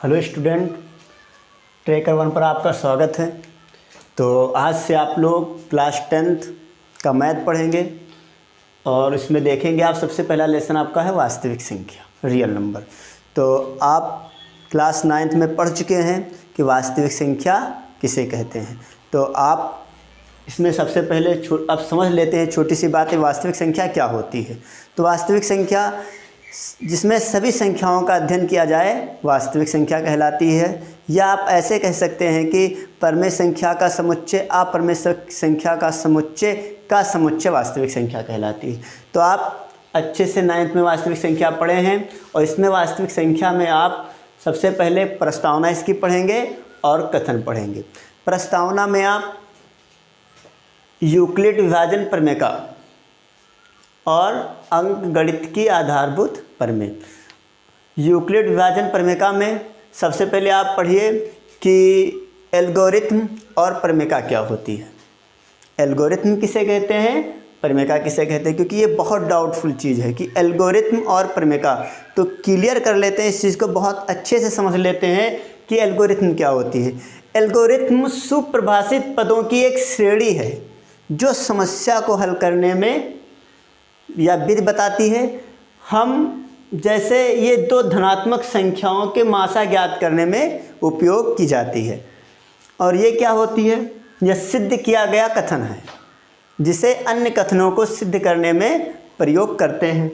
Hello student, tracker 1 पर आपका स्वागत है। तो आज से आप लोग क्लास 10th का मैथ पढ़ेंगे और इसमें देखेंगे आप सबसे पहला लेसन आपका है वास्तविक संख्या, रियल नंबर। तो आप क्लास 9th में पढ़ चुके हैं कि वास्तविक संख्या किसे कहते हैं। तो आप इसमें सबसे पहले अब समझ लेते हैं छोटी सी बात है, वास्तविक संख्या क्या होती है। तो वास्तविक संख्या जिसमें सभी संख्याओं का अध्ययन किया जाए वास्तविक संख्या कहलाती है। या आप ऐसे कह सकते हैं कि परमेय संख्या का समुच्चय अपरमेय संख्या का समुच्चय वास्तविक संख्या कहलाती है। तो आप अच्छे से 9th में वास्तविक संख्या पढ़े हैं और इसमें वास्तविक संख्या में आप सबसे पहले प्रस्तावना इसकी पढ़ेंगे और कथन पढ़ेंगे। प्रस्तावना में आप यूक्लिड विभाजन प्रमेय का और अंक गणित की आधारभूत प्रमेय। यूक्लिड विभाजन प्रमेय में सबसे पहले आप पढ़िए कि एल्गोरिथम और प्रमेय क्या होती है। एल्गोरिथम किसे कहते हैं, प्रमेय किसे कहते हैं, क्योंकि ये बहुत डाउटफुल चीज़ है कि एल्गोरिथम और प्रमेय। तो क्लियर कर लेते हैं इस चीज़ को, बहुत अच्छे से समझ लेते हैं कि एल्गोरिथम क्या होती है। एल्गोरिथम सुपरिभाषित पदों की एक श्रेणी है जो समस्या को हल करने में या विधि बताती है। हम जैसे ये दो धनात्मक संख्याओं के मासा ज्ञात करने में उपयोग की जाती है। और ये क्या होती है, यह सिद्ध किया गया कथन है जिसे अन्य कथनों को सिद्ध करने में प्रयोग करते हैं।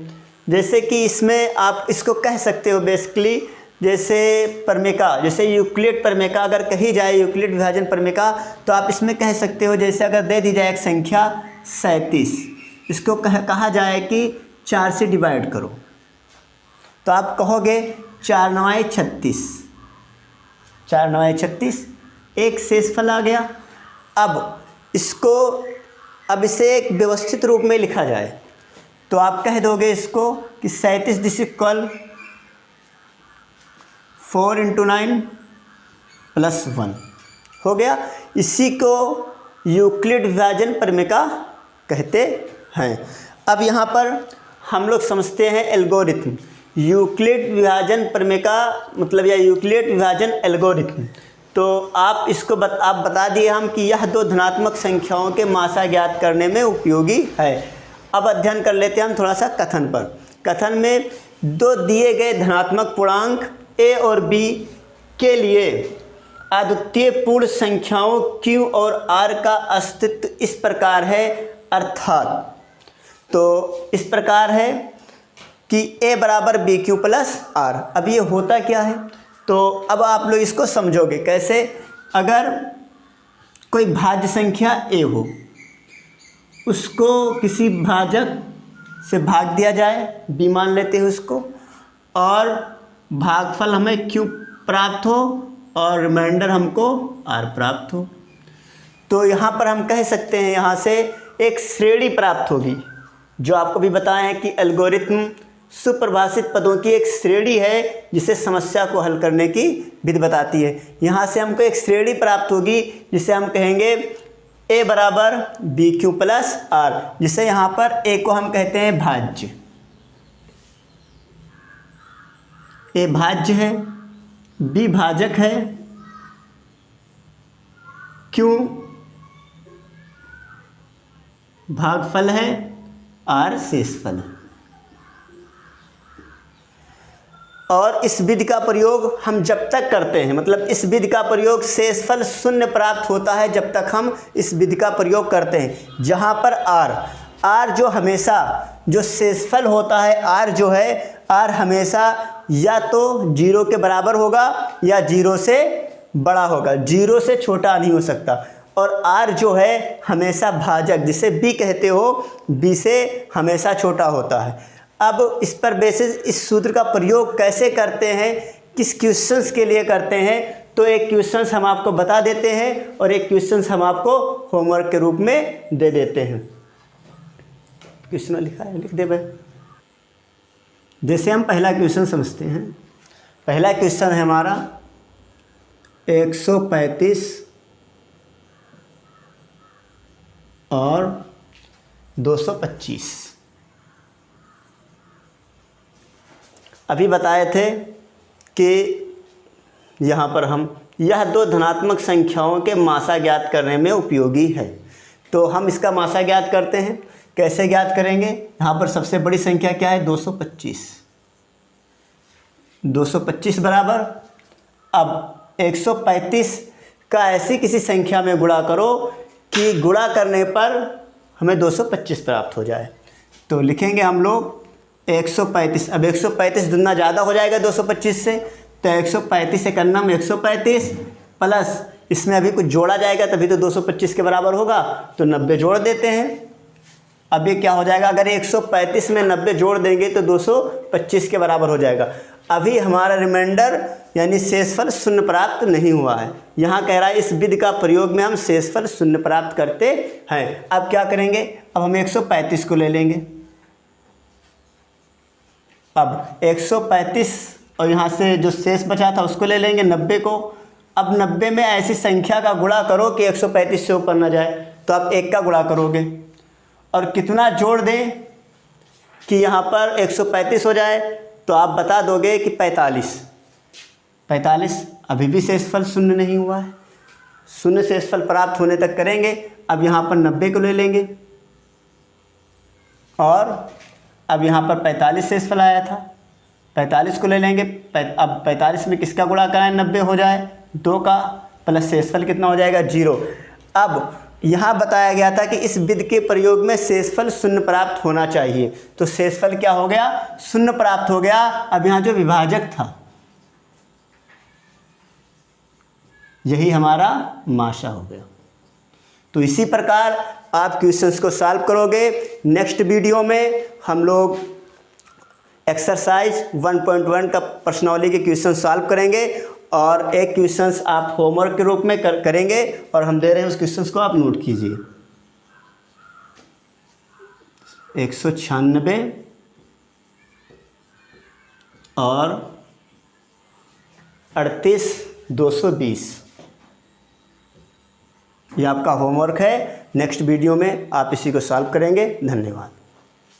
जैसे कि इसमें आप इसको कह सकते हो बेसिकली, जैसे प्रमेय, जैसे यूक्लिड प्रमेय अगर कही जाए, यूक्लिड विभाजन प्रमेय तो आप इसमें कह सकते हो, जैसे अगर दे दी जाए एक संख्या 37, इसको कहा जाए कि 4 से डिवाइड करो, तो आप कहोगे 4 9 36, 4 9 36, एक शेषफल आ गया। अब इसे एक व्यवस्थित रूप में लिखा जाए तो आप कह दोगे इसको कि 37 दिस इक्वल 4 × 9 + 1 हो गया। इसी को यूक्लिड विभाजन प्रमेय कहते हैं। अब यहाँ पर हम लोग समझते हैं एल्गोरिथम। यूक्लिड विभाजन प्रमेय का मतलब या यूक्लिड विभाजन एल्गोरिथम। तो आप इसको आप बता दिए हम कि यह दो धनात्मक संख्याओं के मासा ज्ञात करने में उपयोगी है। अब अध्ययन कर लेते हैं हम थोड़ा सा कथन पर। कथन में दो दिए गए धनात्मक पूर्णांक a और b के लिए अद्वितीय पूर्ण संख्याओं q और r का अस्तित्व इस प्रकार है, अर्थात तो इस प्रकार है कि a = bq + r। अब ये होता क्या है, तो अब आप लोग इसको समझोगे कैसे। अगर कोई भाज्य संख्या a हो, उसको किसी भाजक से भाग दिया जाए, b मान लेते हैं उसको, और भागफल हमें q प्राप्त हो और रिमाइंडर हमको r प्राप्त हो, तो यहाँ पर हम कह सकते हैं यहाँ से एक श्रेणी प्राप्त होगी। जो आपको भी बताया है कि एल्गोरिथम सुपरिभाषित पदों की एक श्रेणी है जिसे समस्या को हल करने की विधि बताती है। यहाँ से हमको एक श्रेणी प्राप्त होगी जिसे हम कहेंगे a = bq + r, जिसे यहाँ पर a को हम कहते हैं भाज्य, a भाज्य है, b भाजक है, q भागफल है, r शेषफल है। और इस विधि का प्रयोग हम जब तक करते हैं, मतलब इस विधि का प्रयोग शेषफल 0 प्राप्त होता है जब तक हम इस विधि का प्रयोग करते हैं। जहाँ पर r जो हमेशा जो शेषफल होता है, r जो है, r हमेशा या तो 0 के बराबर होगा या 0 से बड़ा होगा, 0 से छोटा नहीं हो सकता। और r जो है हमेशा भाजक, जिसे b कहते हो, b से हमेशा छोटा होता है। अब इस पर बेसिस इस सूत्र का प्रयोग कैसे करते हैं, किस क्वेश्चंस के लिए करते हैं, तो एक क्वेश्चंस हम आपको बता देते हैं और एक क्वेश्चंस हम आपको होमवर्क के रूप में दे देते हैं। क्वेश्चन लिखा है, लिख दे भाई। जैसे हम पहला क्वेश्चन समझते हैं। पहला क्वेश्चन है हमारा 135 और 225। अभी बताए थे कि यहाँ पर हम यह दो धनात्मक संख्याओं के मासा ज्ञात करने में उपयोगी है। तो हम इसका मासा ज्ञात करते हैं। कैसे ज्ञात करेंगे? यहाँ पर सबसे बड़ी संख्या क्या है? 225। 225 बराबर, अब 135 का ऐसी किसी संख्या में गुणा करो कि गुणा करने पर हमें 225 प्राप्त हो जाए। तो लिखेंगे हम लोग 135। अब 135 दुना ज़्यादा हो जाएगा 225 से, तो 135 से करना में 135 प्लस इसमें अभी कुछ जोड़ा जाएगा तभी तो 225 के बराबर होगा, तो 90 जोड़ देते हैं। अब ये क्या हो जाएगा? अगर 135 में 90 जोड़ देंगे तो 225 के बराबर हो जाएगा। अभी हमारा रिमाइंडर यानी शेषफल शून्य प्राप्त नहीं हुआ है। यहाँ कह रहा है इस विधि का प्रयोग में हम शेषफल शून्य प्राप्त करते हैं। अब क्या करेंगे? अब हम 135 को ले लेंगे। अब 135 और यहाँ से जो शेष बचा था उसको ले लेंगे 90 को। अब 90 में ऐसी संख्या का गुणा करो कि 135 से ऊपर ना जाए, तो आप 1 का गुणा करोगे और कितना जोड़ दें कि यहाँ पर 135 हो जाए, तो आप बता दोगे कि 45। अभी भी शेषफल शून्य नहीं हुआ है। शून्य शेषफल प्राप्त होने तक करेंगे। अब यहाँ पर 90 को ले लेंगे और अब यहाँ पर 45 शेषफल आया था, 45 को ले लेंगे। अब 45 में किसका गुणा कराएं 90 हो जाए? 2 का, प्लस शेषफल कितना हो जाएगा? 0। अब यहाँ बताया गया था कि इस विधि के प्रयोग में शेषफल शून्य प्राप्त होना चाहिए, तो शेषफल क्या हो गया? शून्य प्राप्त हो गया। अब यहाँ जो विभाजक था यही हमारा माशा हो गया। तो इसी प्रकार आप क्वेश्चंस को सॉल्व करोगे। नेक्स्ट वीडियो में हम लोग एक्सरसाइज 1.1 का प्रश्नावली के क्वेश्चन सॉल्व करेंगे और एक क्वेश्चंस आप होमवर्क के रूप में करेंगे और हम दे रहे हैं उस क्वेश्चंस को आप नोट कीजिए। 196 और 38,220 ये आपका होमवर्क है। नेक्स्ट वीडियो में आप इसी को सॉल्व करेंगे। धन्यवाद।